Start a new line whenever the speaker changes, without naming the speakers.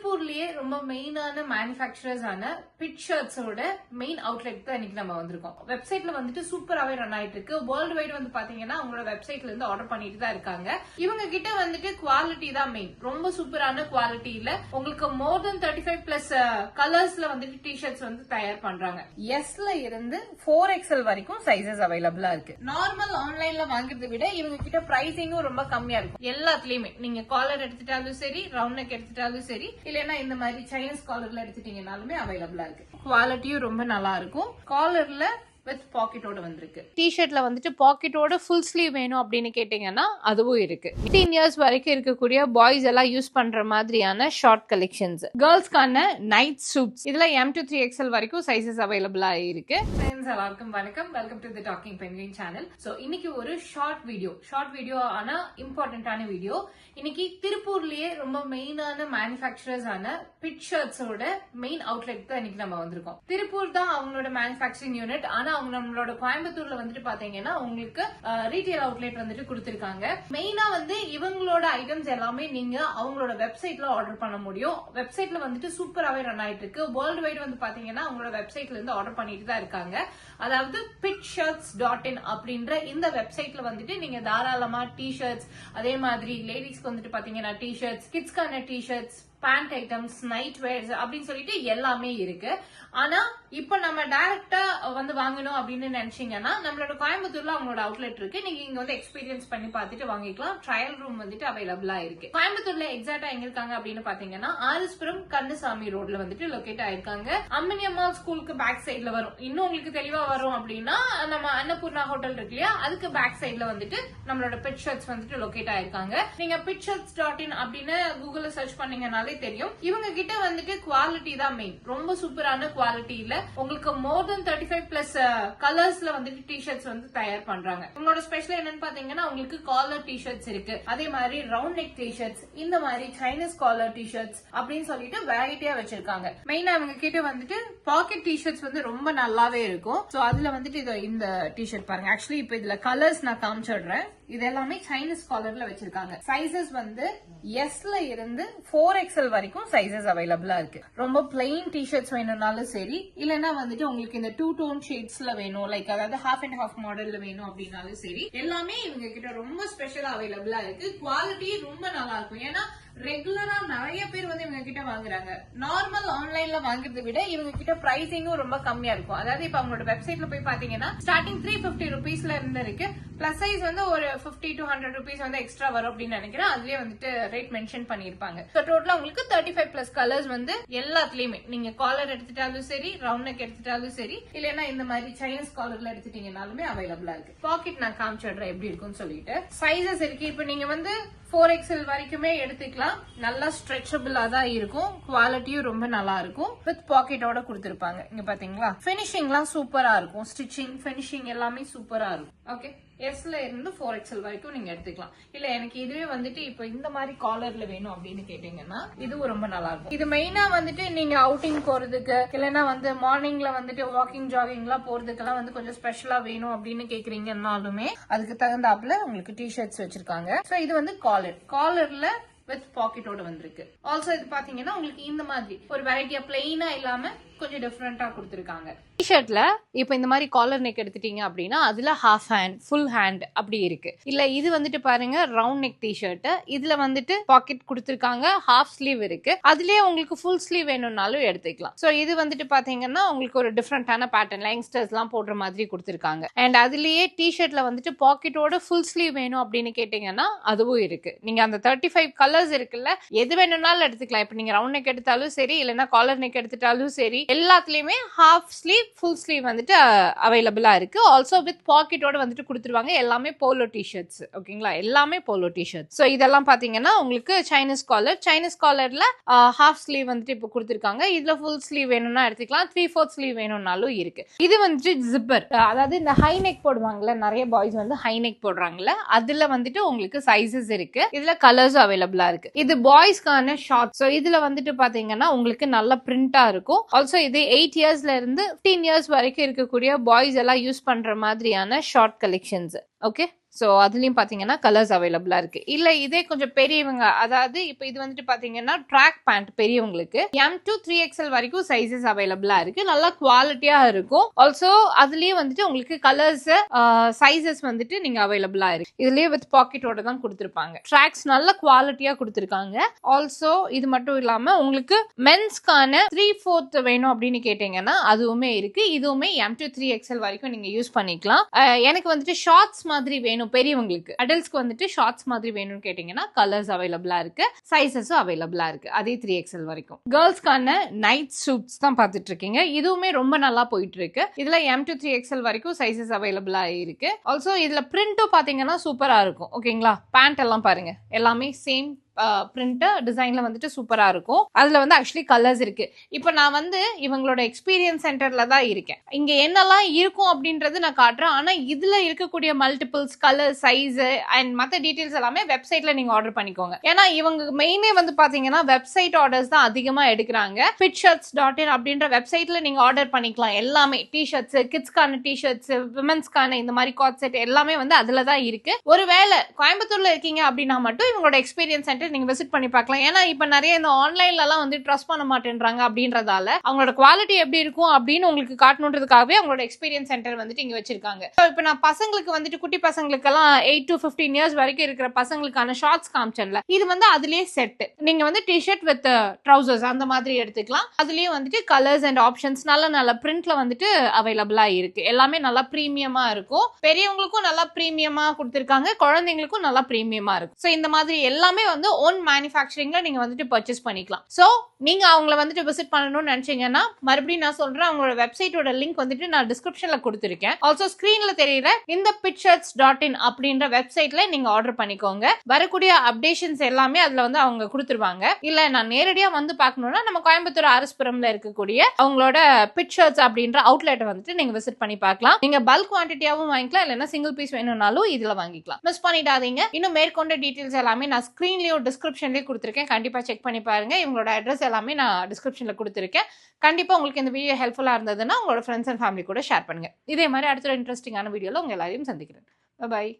திருப்பூர்லயே ரொம்ப மெயினான மேனுஃபேக்சரர்ஸ் ஆன பிட் ஷர்ட்ஸோட மெயின் அவுட்லெட் தான் இன்னைக்கு நம்ம வந்திருக்கோம். வெப்சைட்ல வந்துட்டு சூப்பராவே ரன் ஆயிட்டு இருக்கு. வேர்ல்டு வைட் வந்து பாத்தீங்கன்னா அவங்களோட வெப்சைட்ல இருந்து ஆர்டர் பண்ணிட்டு தான் இருக்காங்க. இவங்க கிட்ட வந்துட்டு குவாலிட்டி தான் மெயின். ரொம்ப சூப்பரான குவாலிட்டி இல்ல, உங்களுக்கு மோர் தென் 35 பிளஸ் கலர்ஸ்ல வந்துட்டு டி ஷர்ட்ஸ் வந்து தயார் பண்றாங்க. எஸ்ல இருந்து 4XL வரைக்கும் சைசஸ் அவைலபிளா இருக்கு. நார்மல் ஆன்லைன்ல வாங்குறதை விட இவங்க கிட்ட பிரைசிங்கும் ரொம்ப கம்மியா இருக்கும். எல்லாத்துலயுமே நீங்க காலர் எடுத்துட்டாலும் சரி, ரவுண்ட் நெக் எடுத்துட்டாலும் சரி, இல்லைன்னா இந்த மாதிரி சைனீஸ் காலர்ல எடுத்துட்டீங்கனாலுமே அவைலபிளா இருக்கு. குவாலிட்டியும் ரொம்ப நல்லா இருக்கும். காலர்ல வித் பாக்கெட்டோட வந்திருக்கு. டி-ஷர்ட்ல வந்துட்டு பாக்கெட்டோட ஃபுல் ஸ்லீவ் வேணும் அப்படின்னு கேட்டீங்கன்னா அதுவும் இருக்கு. 18 இயர்ஸ் வரைக்கும் இருக்கக்கூடிய பாய்ஸ் எல்லாம் யூஸ் பண்ற மாதிரியான ஷார்ட் கலெக்ஷன்ஸ். கேர்ள்ஸ்க்கான நைட் சூட்ஸ் இதுல M to 3XL வரைக்கும் சைசஸ் அவைலபிளா இருக்கு. ஃப்ரெண்ட்ஸ் எல்லாருக்கும் வணக்கம். Welcome to the docking penguin channel. So இன்னைக்கு ஒரு ஷார்ட் வீடியோ ஆனா இம்பார்ட்டன்டான வீடியோ. இன்னைக்கு திருப்பூர்லயே ரொம்ப மெயினான மேனுஃபேக்சரர்ஸ் ஆன பிட் ஷர்ட்ஸோட மெயின் அவுட்லெட் தான் இன்னைக்கு நம்ம வந்திருக்கோம். திருப்பூர் தான் அவங்களோட மேனுஃபேக்சரிங் யூனிட். ஆனா அவங்க நம்மளோட கோயம்புத்தூர்ல வந்துட்டு பாத்தீங்கன்னா உங்களுக்கு ரீட்டைல் அவுட்லெட் வந்துட்டு கொடுத்திருக்காங்க. மெயினா வந்து இவங்களோட ஐட்டம்ஸ் எல்லாமே நீங்க அவங்களோட வெப்சைட்ல ஆர்டர் பண்ண முடியும். வெப்சைட்ல வந்துட்டு சூப்பராவே ரன் ஆயிட்டு இருக்கு. வேர்ல்டு வைட் வந்து பாத்தீங்கன்னா அவங்களோட வெப்சைட்ல இருந்து ஆர்டர் பண்ணிட்டு தான் இருக்காங்க. அதாவது pitshirts.in அப்படின்ற இந்த வெப்சைட்ல வந்துட்டு நீங்க தாராளமா டி-ஷர்ட்ஸ், அதே மாதிரி லேடிஸ்க்கு வந்துட்டு பாத்தீங்கன்னா டி-ஷர்ட்ஸ், கிட்ஸ்க்கான T-shirts, pant items, night wears அப்படின்னு சொல்லிட்டு எல்லாமே இருக்கு. ஆனா இப்ப நம்ம டைரக்டா வந்து வாங்கணும் அப்படின்னு நினைச்சீங்கன்னா நம்மளோட கோயம்புத்தூர்ல அவங்களோட அவுட்லெட் இருக்கு. நீங்க இங்க வந்து எக்ஸ்பீரியன்ஸ் பண்ணி பார்த்துட்டு வாங்கிக்கலாம். ட்ரையல் ரூம் வந்துட்டு அவைலபிளா இருக்கு. கோயம்புத்தூர்ல எக்ஸாக்டா எங்க இருக்காங்க அப்படின்னு பாத்தீங்கன்னா ஆர்எஸ்புரம் கந்தசாமி ரோட்ல வந்துட்டு லொகேட் ஆயிருக்காங்க. அம்மனியம்மா ஸ்கூலுக்கு பேக் சைட்ல வரும். இன்னும் உங்களுக்கு தெளிவா வரும் அப்படின்னா நம்ம அன்னபூர்ணா ஹோட்டல் இருக்கு இல்லையா, அதுக்கு பேக் சைட்ல வந்துட்டு நம்மளோட பிட் ஷர்ட்ஸ் வந்துட்டு லொகேட் ஆயிருக்காங்க. நீங்க pitshirts.in அப்படின்னு கூகுள்ல சர்ச் பண்ணீங்கனாலே தெரியும். இவங்க கிட்ட வந்துட்டு குவாலிட்டி தான் மெயின். ரொம்ப சூப்பரான குவாலிட்டி இல்ல, உங்களுக்கு மோர் தென் 35 பிளஸ் கலர்ஸ்ல வந்துட்டு டி ஷர்ட்ஸ் வந்து தயார் பண்றாங்க. உங்களோட ஸ்பெஷல் என்னன்னு பாத்தீங்கன்னா உங்களுக்கு காலர் டி ஷர்ட்ஸ் இருக்கு, அதே மாதிரி ரவுண்ட் நெக் டி ஷர்ட்ஸ், இந்த மாதிரி சைனீஸ் காலர் டி ஷர்ட்ஸ் அப்படின்னு சொல்லிட்டு வெரைட்டியா வச்சிருக்காங்க. மெயினா அவங்க கிட்ட வந்துட்டு பாக்கெட் டி ஷர்ட்ஸ் வந்து ரொம்ப நல்லாவே இருக்கும். சோ அதுல வந்துட்டு இந்த டி ஷர்ட் பாருங்க. ஆக்சுவலி இப்ப இதுல கலர்ஸ் நான் காமிச்சிடுறேன். இது எல்லாமே சைனீஸ் காலர்ல வச்சிருக்காங்க. சைசஸ் வந்து எஸ்ல இருந்து 4XL வரைக்கும் சைசஸ் அவைலபிளா இருக்கு. ரொம்ப பிளெயின் டி-ஷர்ட்ஸ் வேணும்னாலும் சரி, இல்லன்னா வந்துட்டு உங்களுக்கு இந்த 2 டோன் ஷேட்ஸ்ல வேணும், லைக் அதாவது ஹாஃப் அண்ட் ஹாஃப் மாடல்ல வேணும் அப்படின்னாலும் சரி, எல்லாமே இவங்க கிட்ட ரொம்ப ஸ்பெஷலா அவைலபிளா இருக்கு. குவாலிட்டி ரொம்ப நல்லா இருக்கும். ஏன்னா ரெகுலரா நிறைய பேர் வந்து இவங்க கிட்ட வாங்குறாங்க. நார்மல் ஆன்லைன்ல வாங்குறதை விட இவங்க கிட்ட பிரைசிங்கும் ரொம்ப கம்மியா இருக்கும். அதாவது இப்ப அவங்களோட வெப்சைட்ல போய் பாத்தீங்கன்னா ஸ்டார்டிங் 350 ருபீஸ்ல இருந்து இருக்கு. பிளஸ் சைஸ் வந்து ஒரு 50 to 100 ருபீஸ் வந்து எக்ஸ்ட்ரா வரும் அப்படின்னு நினைக்கிறேன். அதுலயே வந்துட்டு ரேட் மென்ஷன் பண்ணிருப்பாங்க. டோட்டலா உங்களுக்கு 35 பிளஸ் கலர்ஸ் வந்து எல்லாத்துலயுமே நீங்க காலர் எடுத்துட்டாலும் சரி, ரவுண்ட் நெக் எடுத்துட்டாலும் சரி, இல்லைன்னா இந்த மாதிரி சைனீஸ் காலர்ல எடுத்துட்டீங்கனாலுமே அவைலபிளா இருக்கு. பாக்கெட் நான் காமிச்சிடுறேன் எப்படி இருக்கும்னு சொல்லிட்டு. சைசஸ் இருக்கு. இப்ப நீங்க வந்து 4XL வரைக்குமே எடுத்துக்கலாம். நல்லா ஸ்ட்ரெச்சபிளா தான் இருக்கும். குவாலிட்டியும் ரொம்ப நல்லா இருக்கும். வித் பாக்கெட்டோட கொடுத்திருப்பாங்க. இங்க பாத்தீங்களா, பினிஷிங் எல்லாம் சூப்பரா இருக்கும். ஸ்டிச்சிங், பினிஷிங் எல்லாமே சூப்பரா இருக்கும். ஓகே, எஸ்ல இருந்து 4XL வரைக்கும் நீங்க எடுத்துக்கலாம். இல்ல எனக்கு இதுவே வந்துட்டு இப்ப இந்த மாதிரி காலர்ல வேணும் அப்படின்னு கேட்டீங்கன்னா இதுவும் ரொம்ப நல்லா இருக்கும். இது மெயினா வந்துட்டு நீங்க அவுட்டிங் போறதுக்கு, இல்லைன்னா வந்து மார்னிங்ல வந்துட்டு வாக்கிங் ஜாகிங் எல்லாம் போறதுக்கெல்லாம் வந்து கொஞ்சம் ஸ்பெஷலா வேணும் அப்படின்னு கேக்குறீங்கன்னாலுமே அதுக்கு தகுந்தாப்புல உங்களுக்கு டி ஷர்ட்ஸ் வச்சிருக்காங்க. சோ இது வந்து காலர்ல வித் பாக்கெட்டோட வந்திருக்கு. ஆல்சோ இது பாத்தீங்கன்னா உங்களுக்கு இந்த மாதிரி ஒரு வெரைட்டியா பிளெயினா இல்லாம கொஞ்சம் டிஃபரெண்டா கொடுத்திருக்காங்க. டி-ஷர்ட்ல இப்ப இந்த மாதிரி காலர் நெக் எடுத்துட்டீங்க அப்படின்னா அதுல ஹாஃப் ஹேண்ட், ஃபுல் ஹேண்ட் அப்படி இருக்கு. இல்ல இது வந்துட்டு பாருங்க ரவுண்ட் நெக் டி-ஷர்ட், இதுல வந்துட்டு பாக்கெட் கொடுத்திருக்காங்க, ஹாஃப் ஸ்லீவ் இருக்கு. அதுலயே உங்களுக்கு ஃபுல் ஸ்லீவ் வேணும்னாலும் எடுத்துக்கலாம். சோ இது வந்துட்டு பாத்தீங்கன்னா உங்களுக்கு ஒரு டிஃபரெண்டான பேட்டர்ன், யங்ஸ்டர்ஸ் எல்லாம் போடுற மாதிரி கொடுத்திருக்காங்க. அண்ட் அதுலயே டி-ஷர்ட்ல வந்துட்டு பாக்கெட்டோட ஃபுல் ஸ்லீவ் வேணும் அப்படின்னு கேட்டீங்கன்னா அதுவும் இருக்கு. நீங்க அந்த 35 கலர்ஸ் இருக்குல்ல, எது வேணும்னாலும் எடுத்துக்கலாம். இப்ப நீங்க ரவுண்ட் நெக் எடுத்தாலும் சரி, இல்லைன்னா காலர் நெக் எடுத்துட்டாலும் சரி, எல்லாத்துலயுமே ஹாஃப் ஸ்லீவ், ஃபுல் ஸ்லீவ் வந்துட்டு அவைலபிளா இருக்கு. ஆல்சோ வித் பாக்கெட்டோட வந்துட்டு கொடுத்துருவாங்க. எல்லாமே போலோ டி-ஷர்ட்ஸ். ஓகேங்களா, எல்லாமே போலோ டி-ஷர்ட்ஸ். சோ இதெல்லாம் பாத்தீங்கன்னா உங்களுக்கு சைனீஸ் காலர்ல ஹாஃப் ஸ்லீவ் வந்துட்டு இப்போ கொடுத்துருக்காங்க. இதுல ஃபுல் ஸ்லீவ் வேணும்னா எடுத்துக்கலாம். 3/4 ஸ்லீவ் வேணும்னாலும் இருக்கு. இது வந்துட்டு ஜிப்பர், அதாவது இந்த ஹை நெக் போடுவாங்கல்ல, நிறைய பாய்ஸ் வந்து ஹை நெக் போடுறாங்கல்ல, அதுல வந்துட்டு உங்களுக்கு சைசஸ் இருக்கு. இதுல கலர்ஸ் அவைலபிளா இருக்கு. இது பாய்ஸ்க்கான ஷார்ட். சோ இதுல வந்துட்டு பாத்தீங்கன்னா உங்களுக்கு நல்ல பிரிண்டா இருக்கும். ஆல்சோ இது 8 இயர்ஸ்ல இருந்து 15 இயர்ஸ் வரைக்கும் இருக்கக்கூடிய பாய்ஸ் எல்லாம் யூஸ் பண்ற மாதிரியான ஷார்ட் கலெக்ஷன்ஸ். ஓகே, ஸோ அதுலயும் பாத்தீங்கன்னா கலர்ஸ் அவைலபிளா இருக்கு. இல்ல இதே கொஞ்சம் பெரியவங்க, அதாவது இப்போ இது வந்துட்டு பாத்தீங்கன்னா ட்ராக் பேண்ட் பெரியவங்களுக்கு M to 3XL வரைக்கும் சைசஸ் அவைலபிளா இருக்கு. நல்லா குவாலிட்டியா இருக்கும். ஆல்சோ அதுலயே வந்துட்டு உங்களுக்கு கலர்ஸ் சைசஸ் வந்துட்டு நீங்க அவைலபிளா இருக்கு. இதுலயே வித் பாக்கெட்டோட தான் கொடுத்திருப்பாங்க. ட்ராக்ஸ் நல்ல குவாலிட்டியா கொடுத்திருக்காங்க. ஆல்சோ இது மட்டும் இல்லாம உங்களுக்கு மென்ஸ்க்கான 3/4 வேணும் அப்படின்னு கேட்டீங்கன்னா அதுவுமே இருக்கு. இதுவுமே M to 3XL வரைக்கும் நீங்க யூஸ் பண்ணிக்கலாம். எனக்கு வந்துட்டு ஷார்ட்ஸ் மாதிரி வேணும் பெரியவங்களுக்கு. அடல்ட்ஸ்க்கு வந்துட்டு ஷார்ட்ஸ் மாதிரி வேணும்னு கேட்டீங்கன்னா கலர்ஸ் அவைலபிளா இருக்கு. சைசஸும் அவைலபிளா இருக்கு. அதே 3XL வரைக்கும். கேர்ள்ஸ்க்கான நைட் சூட்ஸ் தான் பார்த்துட்டு இருக்கீங்க. இதுவுமே ரொம்ப நல்லா போயிட்டு இருக்கு. இதுல M to 3XL வரைக்கும் சைசஸ் அவைலபிளா இருக்கு. ஆல்சோ இதுல பிரிண்டும் பாத்தீங்கன்னா சூப்பரா இருக்கும். ஓகேங்களா? பேண்ட் எல்லாம் பாருங்க, எல்லாமே சேம் பிரிண்ட் டிசைன்ல வந்துட்டு சூப்பரா இருக்கும். அதுல வந்து ஆக்சுவலி கலர்ஸ் இருக்கு. இப்போ நான் வந்து இவங்களோட எக்ஸ்பீரியன்ஸ் சென்டர்ல தான் இருக்கேன். இங்க என்னெல்லாம் இருக்கும் அப்படின்றது நான் காட்டுறேன். ஆனா இதுல இருக்கக்கூடிய மல்டிபிள்ஸ் கலர் சைஸ் அண்ட் மற்ற டீடைல்ஸ் எல்லாமே வெப்சைட்ல நீங்க ஆர்டர் பண்ணிக்கோங்க. ஏன்னா இவங்க மெயினே வந்து பாத்தீங்கன்னா வெப்சைட் ஆர்டர்ஸ் தான் அதிகமா எடுக்கிறாங்க. fitshirts.in அப்படின்ற வெப்சைட்ல நீங்க ஆர்டர் பண்ணிக்கலாம். எல்லாமே டிஷர்ட்ஸ், கிட்ஸ்க்கான டிஷர்ட்ஸ், விமன்ஸ்க்கான இந்த மாதிரி காட் செட் எல்லாமே வந்து அதுல தான் இருக்கு. ஒருவேளை கோயம்புத்தூர்ல இருக்கீங்க அப்படின்னா மட்டும் இவங்களோட எக்ஸ்பீரியன்ஸ் சென்டர் நீங்க விசிட் பண்ணி பார்க்கலாம். ஏன்னா இப்ப நிறைய இந்த ஆன்லைன்ல எல்லாம் வந்து ட்ரஸ்ட் பண்ண மாட்டேன்றாங்க அப்படின்றதால அவங்களோட குவாலிட்டி எப்படி இருக்கும் அப்படின்னு உங்களுக்கு காட்டணுன்றதுக்காகவே அவங்களோட எக்ஸ்பீரியன்ஸ் சென்டர் வந்துட்டு இங்க வச்சிருக்காங்க. இப்ப நான் பசங்களுக்கு வந்துட்டு குட்டி பசங்களுக்கெல்லாம் 8 to 15 இயர்ஸ் வரைக்கும் இருக்கிற பசங்களுக்கான ஷார்ட்ஸ் காமிச்சேன்ல, இது வந்து அதுலயே செட். நீங்க வந்து டிஷர்ட் வித் ட்ரௌசர்ஸ் அந்த மாதிரி எடுத்துக்கலாம். அதுலயே வந்துட்டு கலர்ஸ் அண்ட் ஆப்ஷன்ஸ் நல்ல நல்ல பிரிண்ட்ல வந்துட்டு அவைலபிளா இருக்கு. எல்லாமே நல்லா பிரீமியமா இருக்கும். பெரியவங்களுக்கும் நல்லா பிரீமியமா கொடுத்திருக்காங்க, குழந்தைங்களுக்கும் நல்லா பிரீமியமா இருக்கும். சோ இந்த மாதிரி எல்லாமே வந்து ஓன் மேனுஃபேக்சரிங்ல நீங்க வந்துட்டு பர்ச்சேஸ் பண்ணிக்கலாம். சோ நீங்க அவங்கள வந்துட்டு விசிட் பண்ணணும்னு நினைச்சீங்கன்னா மறுபடியும் நான் சொல்றேன், அவங்களோட வெப்சைட்டோட லிங்க் வந்துட்டு நான் டிஸ்கிரிப்ஷன்ல கொடுத்திருக்கேன். ஆல்சோ ஸ்கிரீன்ல தெரியுற இந்த pitshirts.in அப்படின்ற வெப்சைட்ல நீங்க ஆர்டர் பண்ணிக்கோங்க. வரக்கூடிய அப்டேஷன்ஸ் எல்லாமே அதுல வந்து அவங்க கொடுத்துருவாங்க. இல்ல நான் நேரடியா வந்து பார்க்கணும்னா நம்ம கோயம்புத்தூர் அரஸ்புரம்ல இருக்கக்கூடிய அவங்களோட pitshirts அப்படின்ற அவுட்லெட் வந்துட்டு நீங்க விசிட் பண்ணி பார்க்கலாம். நீங்க பல்க் குவான்டிட்டியாவும் வாங்கிக்கலாம், இல்லைன்னா சிங்கிள் பீஸ் வேணும்னாலும் இதுல வாங்கிக்கலாம். மிஸ் பண்ணிடாதீங்க. இன்னும் மேற்கொண்ட டீடைல்ஸ் எல்லாமே நான் ஸ்கிரீன்லயோ டிஸ்கிரிப்ஷன்லயே கொடுத்திருக்கேன். கண்டிப்பா செக் பண்ணி பாருங்க. இவங்களோட அட்ரஸ் எல்லாமே நான் டிஸ்கிரிப்ஷன்ல கொடுத்திருக்கேன். கண்டிப்பா உங்களுக்கு இந்த வீடியோ ஹெல்ப்ஃபுல்லா இருந்ததுன்னா உங்களோட ஃப்ரெண்ட்ஸ் அண்ட் ஃபேமிலி கூட ஷேர் பண்ணுங்க. இதே மாதிரி அடுத்த இன்ட்ரெஸ்டிங்கான வீடியோல உங்க எல்லாரையும் சந்திக்கிறேன். பை.